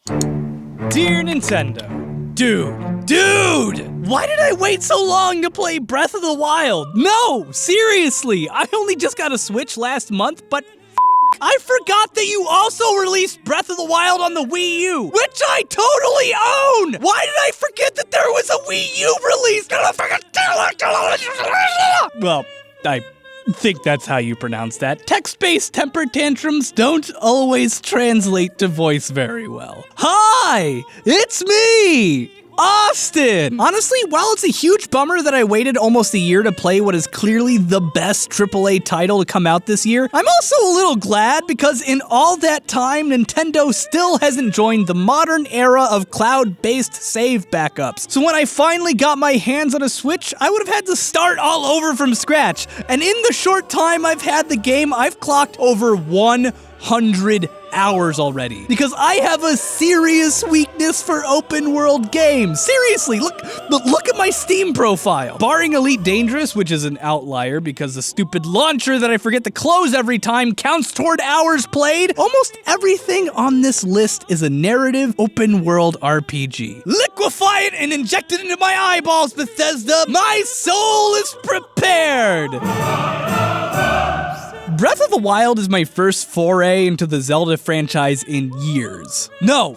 Dear Nintendo, Dude! Why did I wait so long to play Breath of the Wild? No, seriously, I only just got a Switch last month, but I forgot that you also released Breath of the Wild on the Wii U, which I totally own! Why did I forget that there was a Wii U release? Well, I think that's how you pronounce that. Text-based temper tantrums don't always translate to voice very well. Hi, it's me, Austin! Honestly, while it's a huge bummer that I waited almost a year to play what is clearly the best AAA title to come out this year, I'm also a little glad because in all that time, Nintendo still hasn't joined the modern era of cloud-based save backups. So when I finally got my hands on a Switch, I would have had to start all over from scratch. And in the short time I've had the game, I've clocked over 100 hours already, because I have a serious weakness for open world games. Seriously, look at my Steam profile. Barring Elite Dangerous, which is an outlier because the stupid launcher that I forget to close every time counts toward hours played, almost everything on this list is a narrative open world RPG. Liquefy it and inject it into my eyeballs, Bethesda! My soul is prepared! Breath of the Wild is my first foray into the Zelda franchise in years. No,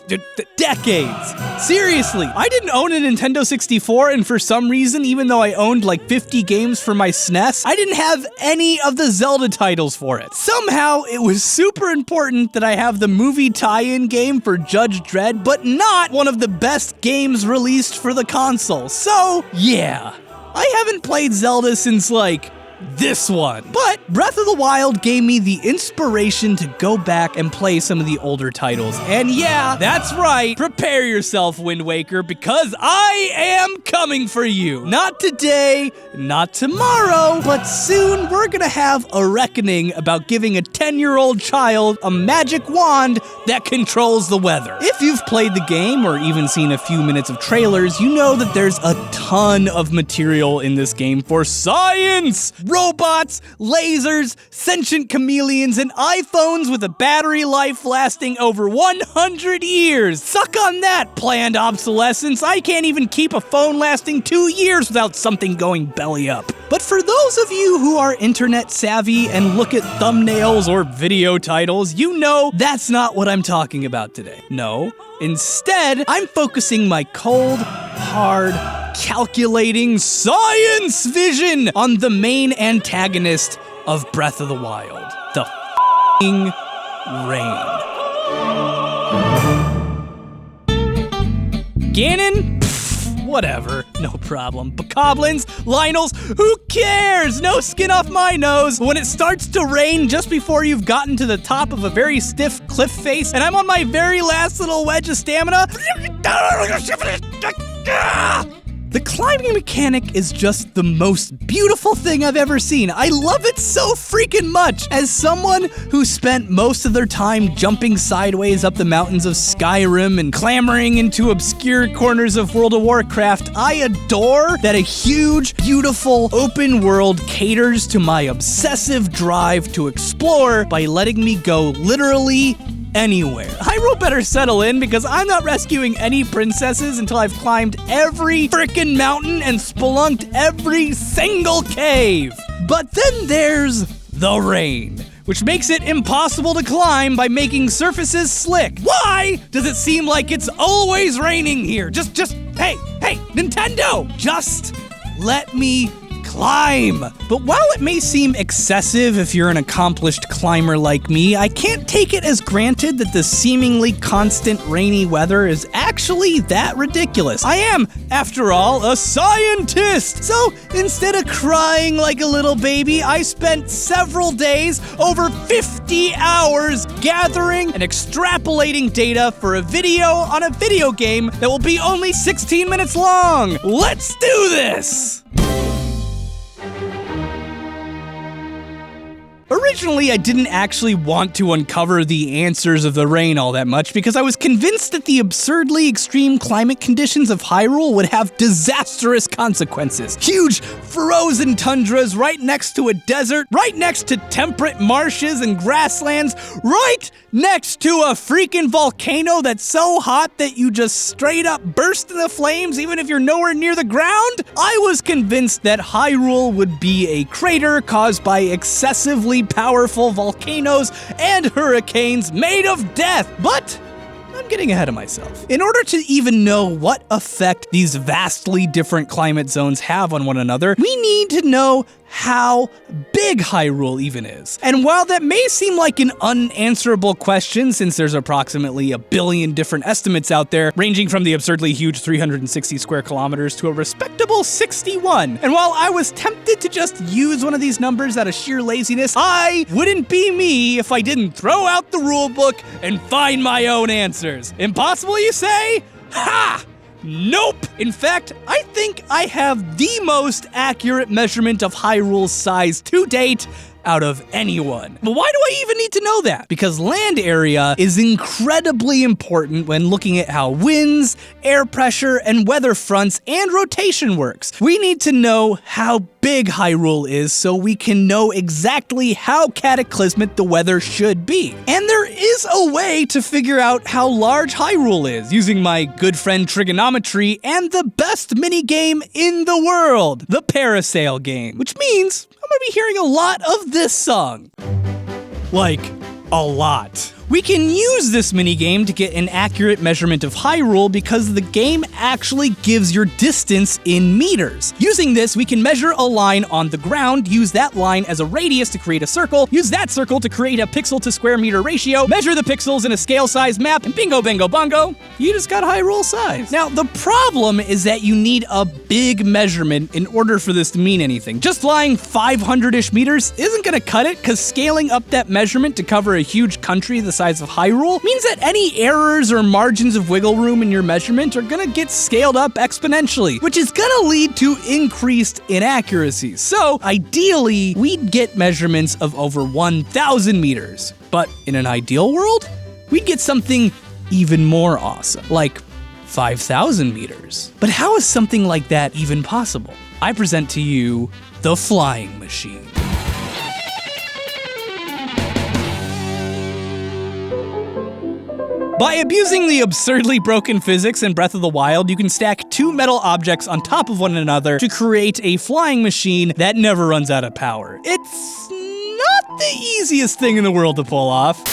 decades. Seriously, I didn't own a Nintendo 64, and for some reason, even though I owned like 50 games for my SNES, I didn't have any of the Zelda titles for it. Somehow, it was super important that I have the movie tie-in game for Judge Dredd, but not one of the best games released for the console. So, yeah. I haven't played Zelda since like this one. But Breath of the Wild gave me the inspiration to go back and play some of the older titles. And yeah, that's right, prepare yourself, Wind Waker, because I am coming for you. Not today, not tomorrow, but soon we're gonna have a reckoning about giving a 10-year-old child a magic wand that controls the weather. If you've played the game or even seen a few minutes of trailers, you know that there's a ton of material in this game for science! Robots, lasers, sentient chameleons, and iPhones with a battery life lasting over 100 years. Suck on that, planned obsolescence. I can't even keep a phone lasting 2 years without something going belly up. But for those of you who are internet savvy and look at thumbnails or video titles, you know that's not what I'm talking about today. No, instead, I'm focusing my cold, hard, calculating science vision on the main antagonist of Breath of the Wild, the f***ing rain. Ganon? Pfft, whatever, no problem. Bokoblins? Lionels? Who cares? No skin off my nose. When it starts to rain just before you've gotten to the top of a very stiff cliff face, and I'm on my very last little wedge of stamina, the climbing mechanic is just the most beautiful thing I've ever seen. I love it so freaking much. As someone who spent most of their time jumping sideways up the mountains of Skyrim and clambering into obscure corners of World of Warcraft, I adore that a huge, beautiful open world caters to my obsessive drive to explore by letting me go literally anywhere. Hyrule better settle in because I'm not rescuing any princesses until I've climbed every frickin' mountain and spelunked every single cave. But then there's the rain, which makes it impossible to climb by making surfaces slick. Why does it seem like it's always raining here? Hey, Nintendo, just let me climb. But while it may seem excessive if you're an accomplished climber like me, I can't take it as granted that the seemingly constant rainy weather is actually that ridiculous. I am, after all, a scientist! So instead of crying like a little baby, I spent several days, over 50 hours, gathering and extrapolating data for a video on a video game that will be only 16 minutes long. Let's do this! Originally, I didn't actually want to uncover the answers of the rain all that much because I was convinced that the absurdly extreme climate conditions of Hyrule would have disastrous consequences. Huge frozen tundras right next to a desert, right next to temperate marshes and grasslands, right next to a freaking volcano that's so hot that you just straight up burst into flames even if you're nowhere near the ground. I was convinced that Hyrule would be a crater caused by excessively powerful volcanoes and hurricanes made of death, but I'm getting ahead of myself. In order to even know what effect these vastly different climate zones have on one another, we need to know how big Hyrule even is. And while that may seem like an unanswerable question, since there's approximately 1 billion different estimates out there, ranging from the absurdly huge 360 square kilometers to a respectable 61, and while I was tempted to just use one of these numbers out of sheer laziness, I wouldn't be me if I didn't throw out the rule book and find my own answers. Impossible, you say? Ha! Nope! In fact, I think I have the most accurate measurement of Hyrule's size to date out of anyone. But why do I even need to know that? Because land area is incredibly important when looking at how winds, air pressure, and weather fronts and rotation works. We need to know how big Hyrule is so we can know exactly how cataclysmic the weather should be. And there is a way to figure out how large Hyrule is using my good friend trigonometry and the best minigame in the world, the parasail game, which means I'm gonna be hearing a lot of this song. Like, a lot. We can use this minigame to get an accurate measurement of Hyrule because the game actually gives your distance in meters. Using this, we can measure a line on the ground, use that line as a radius to create a circle, use that circle to create a pixel to square meter ratio, measure the pixels in a scale size map, and bingo, bango, bongo, you just got Hyrule size. Now, the problem is that you need a big measurement in order for this to mean anything. Just flying 500-ish meters isn't gonna cut it because scaling up that measurement to cover a huge country the size of Hyrule means that any errors or margins of wiggle room in your measurement are gonna get scaled up exponentially, which is gonna lead to increased inaccuracies. So ideally, we'd get measurements of over 1,000 meters. But in an ideal world, we'd get something even more awesome, like 5,000 meters. But how is something like that even possible? I present to you the flying machine. By abusing the absurdly broken physics in Breath of the Wild, you can stack 2 metal objects on top of one another to create a flying machine that never runs out of power. It's not the easiest thing in the world to pull off.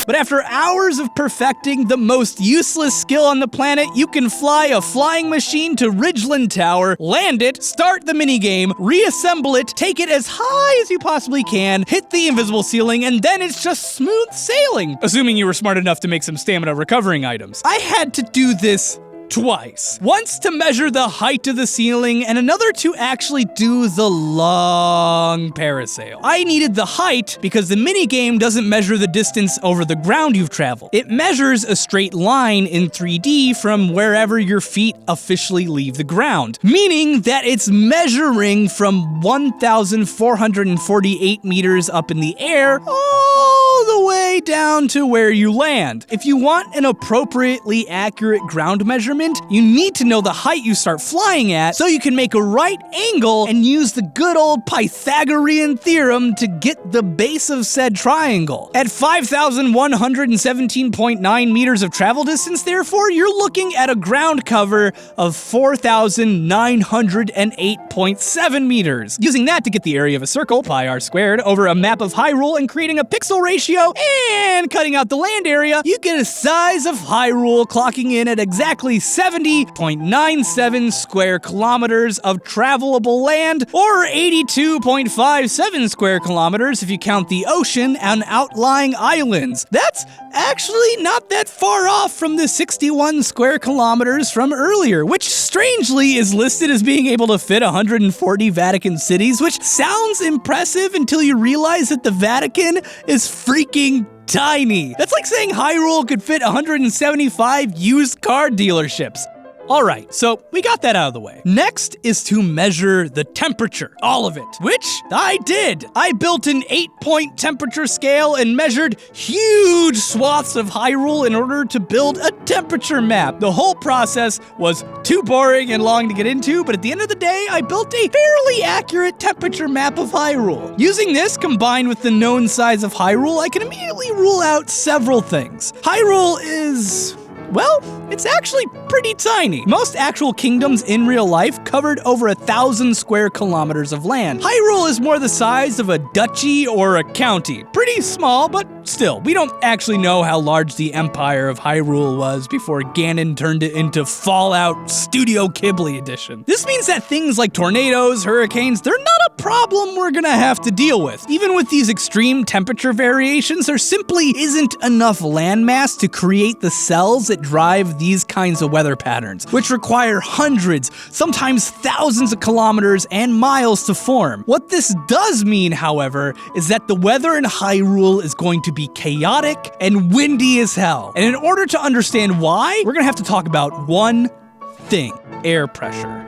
But after hours of perfecting the most useless skill on the planet, you can fly a flying machine to Ridgeland Tower, land it, start the minigame, reassemble it, take it as high as you possibly can, hit the invisible ceiling, and then it's just smooth sailing. Assuming you were smart enough to make some stamina recovering items. I had to do this twice. Once to measure the height of the ceiling, and another to actually do the long parasail. I needed the height because the minigame doesn't measure the distance over the ground you've traveled. It measures a straight line in 3D from wherever your feet officially leave the ground, meaning that it's measuring from 1,448 meters up in the air all the way down to where you land. If you want an appropriately accurate ground measurement, you need to know the height you start flying at so you can make a right angle and use the good old Pythagorean theorem to get the base of said triangle. At 5,117.9 meters of travel distance, therefore, you're looking at a ground cover of 4,908.7 meters. Using that to get the area of a circle, pi r squared, over a map of Hyrule and creating a pixel ratio and cutting out the land area, you get a size of Hyrule clocking in at exactly 70.97 square kilometers of travelable land, or 82.57 square kilometers if you count the ocean and outlying islands. That's actually not that far off from the 61 square kilometers from earlier, which strangely is listed as being able to fit 140 Vatican cities, which sounds impressive until you realize that the Vatican is freaking tiny. That's like saying Hyrule could fit 175 used car dealerships. Alright, so we got that out of the way. Next is to measure the temperature, all of it, which I did. I built an 8-point temperature scale and measured huge swaths of Hyrule in order to build a temperature map. The whole process was too boring and long to get into, but at the end of the day, I built a fairly accurate temperature map of Hyrule. Using this combined with the known size of Hyrule, I can immediately rule out several things. Hyrule is... well, it's actually pretty tiny. Most actual kingdoms in real life covered over 1,000 square kilometers of land. Hyrule is more the size of a duchy or a county. Pretty small, but still, we don't actually know how large the empire of Hyrule was before Ganon turned it into Fallout Studio Ghibli edition. This means that things like tornadoes, hurricanes, they're not a problem we're gonna have to deal with. Even with these extreme temperature variations, there simply isn't enough landmass to create the cells that drive these kinds of weather patterns, which require hundreds, sometimes thousands of kilometers and miles to form. What this does mean, however, is that the weather in Hyrule is going to be chaotic and windy as hell. And in order to understand why, we're gonna have to talk about one thing: air pressure.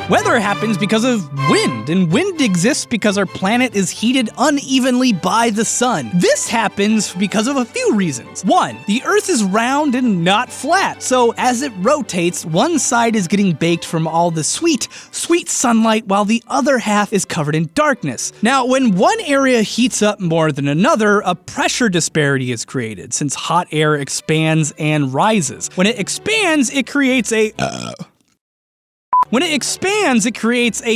Weather happens because of wind, and wind exists because our planet is heated unevenly by the sun. This happens because of a few reasons. One, the Earth is round and not flat, so as it rotates, one side is getting baked from all the sweet sunlight while the other half is covered in darkness. Now, when one area heats up more than another, a pressure disparity is created, since hot air expands and rises. When it expands, it creates a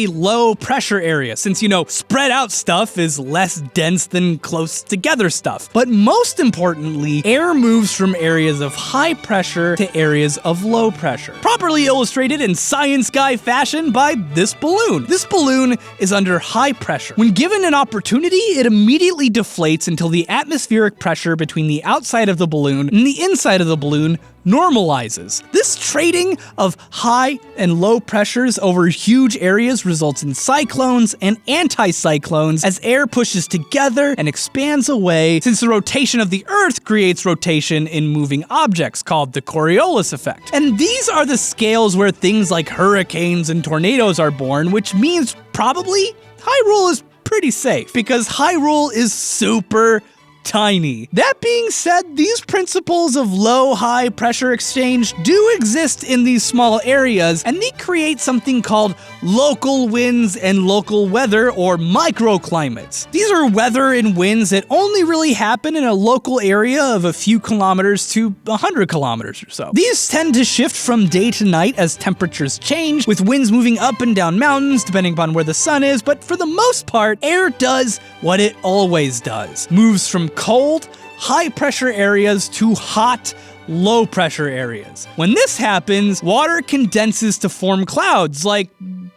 low pressure area, since, spread out stuff is less dense than close together stuff. But most importantly, air moves from areas of high pressure to areas of low pressure. Properly illustrated in science guy fashion by this balloon. This balloon is under high pressure. When given an opportunity, it immediately deflates until the atmospheric pressure between the outside of the balloon and the inside of the balloon normalizes. This trading of high and low pressures over huge areas results in cyclones and anticyclones as air pushes together and expands away, since the rotation of the Earth creates rotation in moving objects called the Coriolis effect. And these are the scales where things like hurricanes and tornadoes are born, which means probably Hyrule is pretty safe, because Hyrule is super tiny. That being said, these principles of low-high pressure exchange do exist in these small areas, and they create something called local winds and local weather, or microclimates. These are weather and winds that only really happen in a local area of a few kilometers to 100 kilometers or so. These tend to shift from day to night as temperatures change, with winds moving up and down mountains depending upon where the sun is, but for the most part, air does what it always does. Moves from cold, high-pressure areas to hot, low-pressure areas. When this happens, water condenses to form clouds like,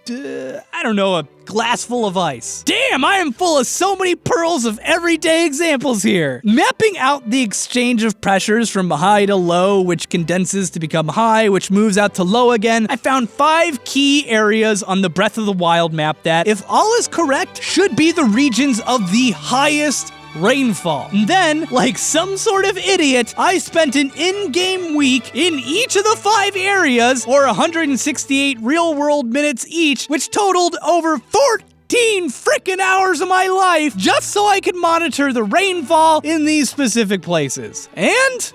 a glass full of ice. Damn, I am full of so many pearls of everyday examples here. Mapping out the exchange of pressures from high to low, which condenses to become high, which moves out to low again, I found 5 key areas on the Breath of the Wild map that, if all is correct, should be the regions of the highest rainfall. And then, like some sort of idiot, I spent an in-game week in each of the 5 areas, or 168 real-world minutes each, which totaled over 14 frickin' hours of my life just so I could monitor the rainfall in these specific places. And,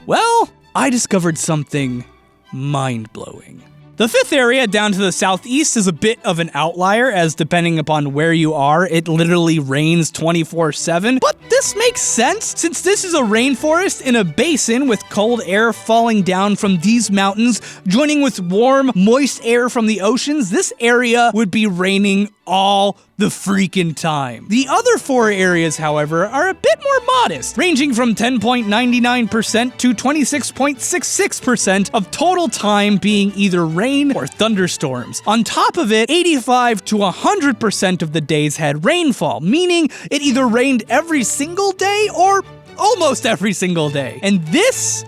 well, I discovered something mind-blowing. The 5th area down to the southeast is a bit of an outlier, as depending upon where you are, it literally rains 24/7. But this makes sense, since this is a rainforest in a basin with cold air falling down from these mountains, joining with warm, moist air from the oceans. This area would be raining all the freaking time. The other 4 areas, however, are a bit more modest, ranging from 10.99% to 26.66% of total time being either rain or thunderstorms. On top of it, 85 to 100% of the days had rainfall, meaning it either rained every single day or almost every single day. And this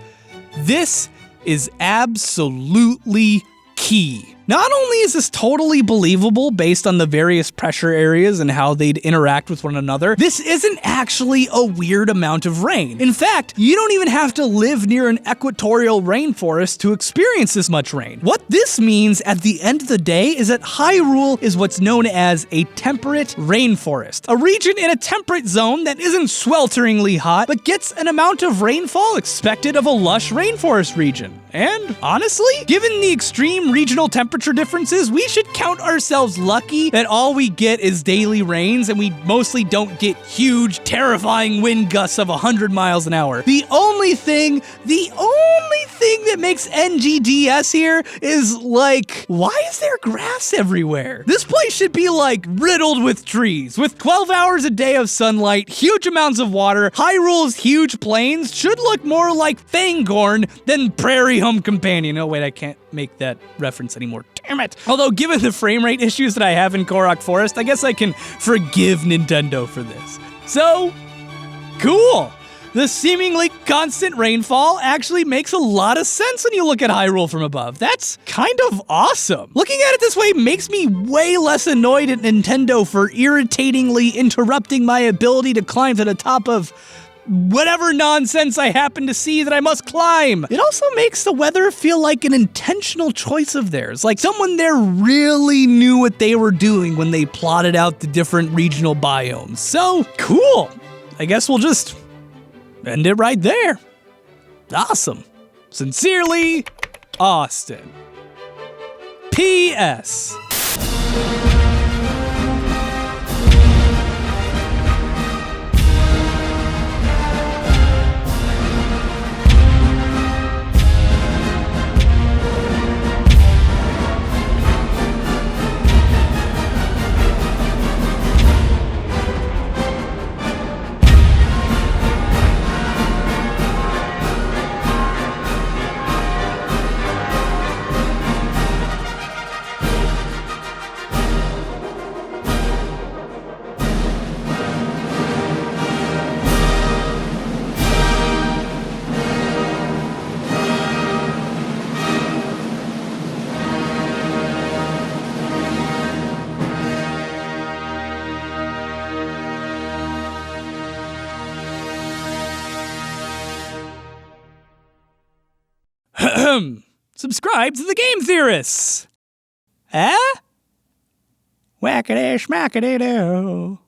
is absolutely key. Not only is this totally believable based on the various pressure areas and how they'd interact with one another, this isn't actually a weird amount of rain. In fact, you don't even have to live near an equatorial rainforest to experience this much rain. What this means at the end of the day is that Hyrule is what's known as a temperate rainforest, a region in a temperate zone that isn't swelteringly hot, but gets an amount of rainfall expected of a lush rainforest region. And honestly, given the extreme regional temperature differences, we should count ourselves lucky that all we get is daily rains and we mostly don't get huge, terrifying wind gusts of 100 miles an hour. The only thing that makes NGDS here is like, why is there grass everywhere? This place should be like riddled with trees. With 12 hours a day of sunlight, huge amounts of water, Hyrule's huge plains should look more like Fangorn than Prairie Home Companion. Oh wait, I can't make that reference anymore. Damn it. Although given the frame rate issues that I have in Korok Forest, I guess I can forgive Nintendo for this. So, cool. The seemingly constant rainfall actually makes a lot of sense when you look at Hyrule from above. That's kind of awesome. Looking at it this way makes me way less annoyed at Nintendo for irritatingly interrupting my ability to climb to the top of whatever nonsense I happen to see that I must climb. It also makes the weather feel like an intentional choice of theirs. Like someone there really knew what they were doing when they plotted out the different regional biomes. So, cool. I guess we'll just end it right there. Awesome. Sincerely, Austin. P.S. Subscribe to the Game Theorists. Whackity schmackity doo.